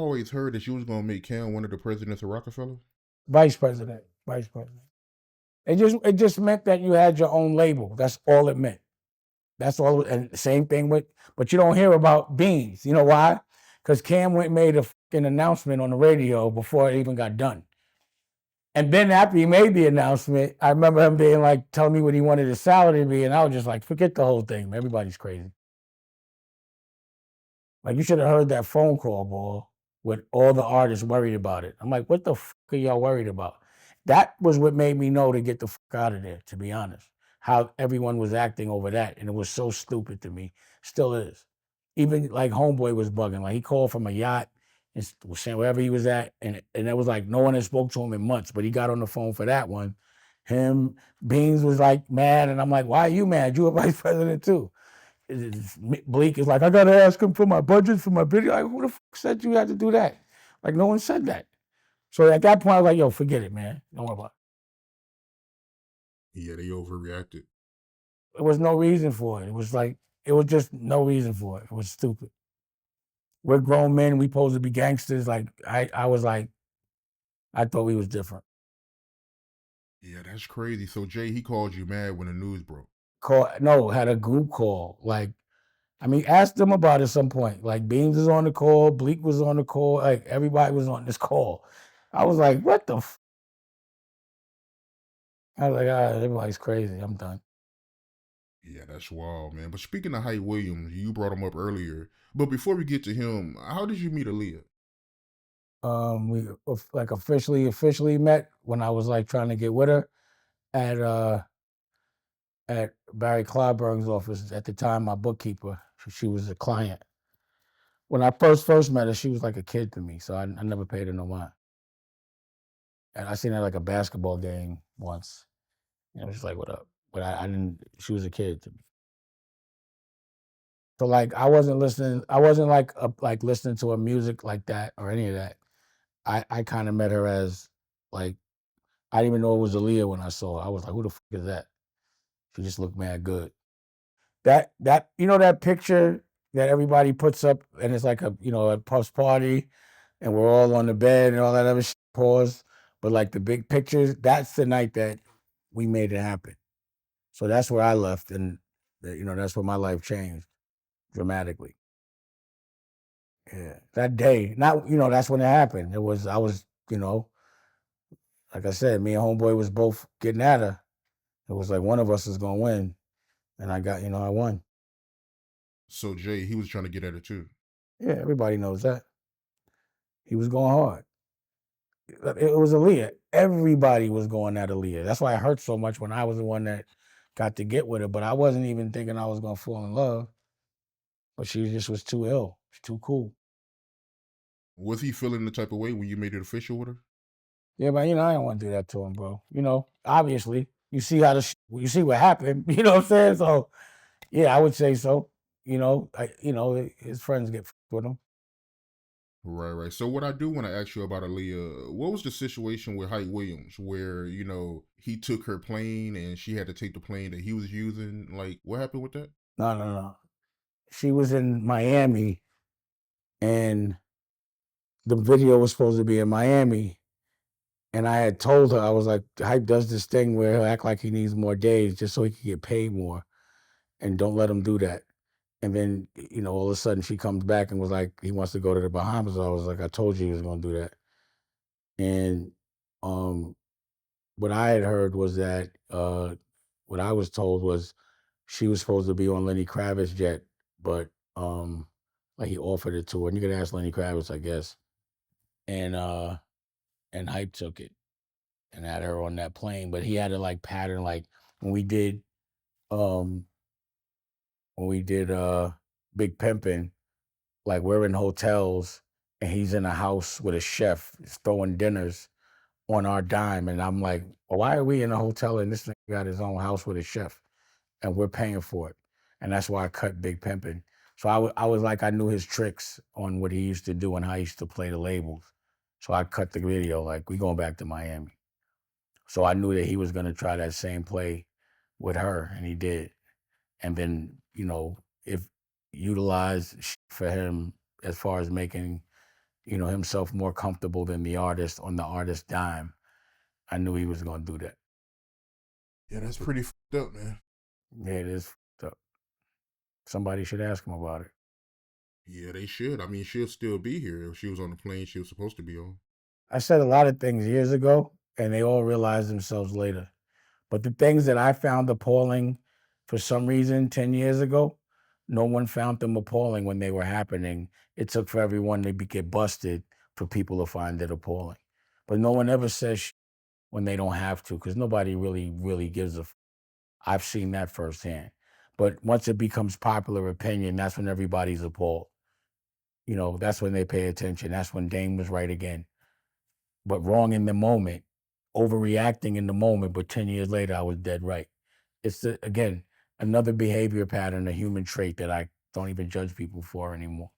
always heard that you was gonna make Cam one of the presidents of Rockefeller. Vice president. It just meant that you had your own label. That's all it meant. That's all. And same thing with, but you don't hear about Beans. You know why? Because Cam went and made a fucking announcement on the radio before it even got done. And then after he made the announcement, I remember him being like, telling me what he wanted his salary to be. And I was just like, forget the whole thing. Everybody's crazy. Like, you should have heard that phone call, boy, with all the artists worried about it. I'm like, what the fuck are y'all worried about? That was what made me know to get the fuck out of there, to be honest. How everyone was acting over that. And it was so stupid to me. Still is. Even like Homeboy was bugging. Like, he called from a yacht and was saying wherever he was at. And it was like no one had spoke to him in months, but he got on the phone for that one. Him, Beans was like mad. And I'm like, why are you mad? You a vice president too. Bleak is like, I gotta ask him for my budget for my video. Like, who the fuck said you had to do that? Like, no one said that. So at that point, I was like, yo, forget it, man. Don't worry about it. Yeah, they overreacted. There was no reason for it. It was like, it was just no reason for it. It was stupid. We're grown men. We supposed to be gangsters. Like, I was like, I thought we was different. Yeah, that's crazy. So Jay, he called you mad when the news broke. Had a group call. Like, I mean, ask them about it at some point. Like, Beans was on the call, Bleak was on the call, like everybody was on this call. I was like, what the f? I was like, everybody's crazy. I'm done. Yeah, that's wild, man. But speaking of Hype Williams, you brought him up earlier. But before we get to him, how did you meet Aaliyah? We like officially met when I was like trying to get with her at Barry Clyburng's office. At the time, my bookkeeper, she was a client. When I first met her, she was like a kid to me, so I never paid her no mind. And I seen her like a basketball game once. You know, she's like, "What up?" But I didn't. She was a kid to me. So like, I wasn't listening. I wasn't like listening to her music like that or any of that. I kind of met her as like, I didn't even know it was Aaliyah when I saw her. I was like, who the fuck is that? She just looked mad good. That you know that picture that everybody puts up and it's like a Puff's party and we're all on the bed and all that other shit, pause. But like the big pictures, that's the night that we made it happen. So that's where I left, and that's where my life changed dramatically. Yeah, that day, that's when it happened. I was, like I said, me and Homeboy was both getting at her. It was like one of us is gonna win, and I won. So Jay, he was trying to get at her too. Yeah, everybody knows that. He was going hard. It was Aaliyah. Everybody was going at Aaliyah. That's why it hurt so much when I was the one that got to get with her. But I wasn't even thinking I was gonna fall in love. But she just was too ill. She's too cool. Was he feeling the type of way when you made it official with her? Yeah, but I don't want to do that to him, bro. Obviously, you see you see what happened. You know what I'm saying? So, yeah, I would say so. His friends get with him. Right. So what I do want to ask you about Aaliyah, what was the situation with Hype Williams where, he took her plane and she had to take the plane that he was using? Like, what happened with that? No. She was in Miami and the video was supposed to be in Miami. And I had told her, I was like, Hype does this thing where he'll act like he needs more days just so he can get paid more. And don't let him do that. And then, all of a sudden she comes back and was like, he wants to go to the Bahamas. I was like, I told you he was going to do that. And what I had heard was that, what I was told was she was supposed to be on Lenny Kravitz's jet, but like he offered it to her. And you could ask Lenny Kravitz, I guess. And Hype took it and had her on that plane. But he had to like pattern, like when we did Big Pimpin', like we're in hotels and he's in a house with a chef throwing dinners on our dime. And I'm like, well, why are we in a hotel and this thing got his own house with a chef and we're paying for it? And that's why I cut Big Pimpin'. So I was like, I knew his tricks on what he used to do and how he used to play the labels. So I cut the video, like, we going back to Miami. So I knew that he was going to try that same play with her, and he did. And then, if utilized for him as far as making himself more comfortable than the artist on the artist's dime. I knew he was going to do that. Yeah, that's pretty fucked up, man. Yeah, it is. Somebody should ask him about it. Yeah, they should. I mean, she'll still be here if she was on the plane she was supposed to be on. I said a lot of things years ago, and they all realized themselves later. But the things that I found appalling for some reason 10 years ago, no one found them appalling when they were happening. It took for everyone to get busted for people to find it appalling. But no one ever says when they don't have to, because nobody really, really gives a. I've seen that firsthand. But once it becomes popular opinion, that's when everybody's appalled. That's when they pay attention. That's when Dame was right again. But wrong in the moment, overreacting in the moment, but 10 years later, I was dead right. It's again, another behavior pattern, a human trait that I don't even judge people for anymore.